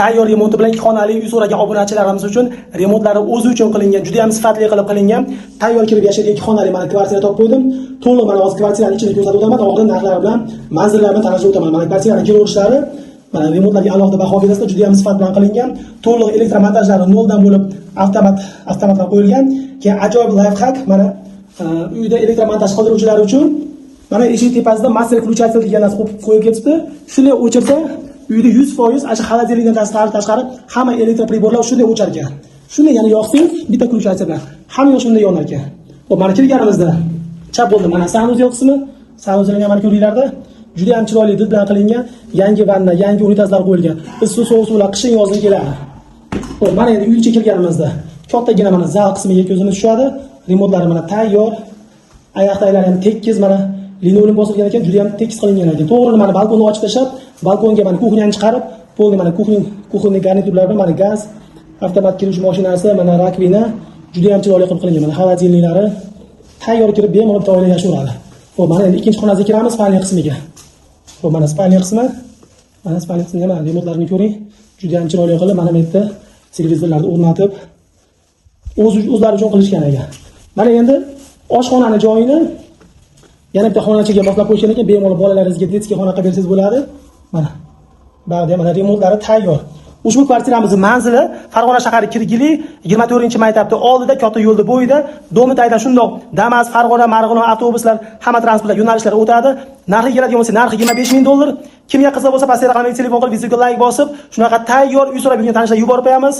Tayyor remonti bilan 2 xonali uy so'ragan obunachilarimiz uchun remontlari o'zi uchun qilingan, juda ham sifatli qilib qilingan. Tayyor kirib yashaydigan 2 xonali mana kvartira topib qo'ydim. To'liq mana hozir kvartiraning ichini ko'rsatib o'taman, oldin narxlari bilan, manzillari bilan tanishib o'taman. Mana kvartiraning kiraverishlari, mana remontlarga alohida baho berasizlar, juda ham sifat bilan qilingan. To'liq elektromontajlari noldan bo'lib avtomatga qo'yilgan. Keyin ajoyib lifehack, mana uyda elektromontaj qildiruvchilar uchun mana eshik tepasida master ключатель degan narsa qo'yib ketibdi. Shuni o'chirsa uyda 100% asha xolodilnikdan tashqari hamma elektropriborlar shunday o'char ekan. Shuni yana yoqsangiz bitta ключатель bilan hamma shunday yonar ekan. Xo'p, mana kirganimizda chap bo'ldi. Mana sanuzel qismi, sanuzilga mana ko'ringlarda juda ham chiroyli did bilan qilingan, yangi vanna, yangi unitazlar qo'yilgan. Issiq sovuq suvlar qishin yozin keladi. Xo'p, mana endi uyga kirganimizda kattagina mana zal qismiga ko'zimiz tushadi. Remontlari mana tayyor. Oyoq taglari ham tekis, mana linoleum bosilgan ekan, juda ham tekis qilingan ekan. To'g'ri mana balkonni ochib tashlab, balkonga mana kuxnyani chiqarib, bo'ldi mana kuxnya garniturlari bilan mana gaz, avtomat kiruvchi mashinasi, mana rakvina juda ham chiroyli qilib qilingan. Mana xolodilniklari tayyor kirib bemalol oila yashayveradi. Xo'p, mana endi ikkinchi xonasiga kiramiz, spalniya qismiga. Xo'p, mana spalniya qismi. Mana spalniya qismiga mana remontlarini ko'ring. Juda ham chiroyli qilib mana bu yerda televizorlarni o'rnatib o'zlari uchun qilishgan ekan. Mana endi oshxonani joyini yana bitta xonachaga moslab qo'yishgan ekan, bemalol bolalaringizga detskiy xona qilib bersangiz bo'ladi. Mana bag'da mana remontlari tayyor. Ushbu kvartiramizning manzili Farg'ona shahari Kirgili 24-maktabning oldida, katta yo'lda bo'yida, Do'mitaydan shundoq Damas, Farg'ona, Marg'ilon avtobuslar, hamma transportlar yo'nalishlari o'tadi. Narxi keladigan bo'lsa, narxi $25,000. Kimga qiziq bo'lsa, pastga raqamga telefon qilib, videoga like bosib, shunaqa tayyor uy so'rab yurgan tanishlar yuborib qo'yamiz.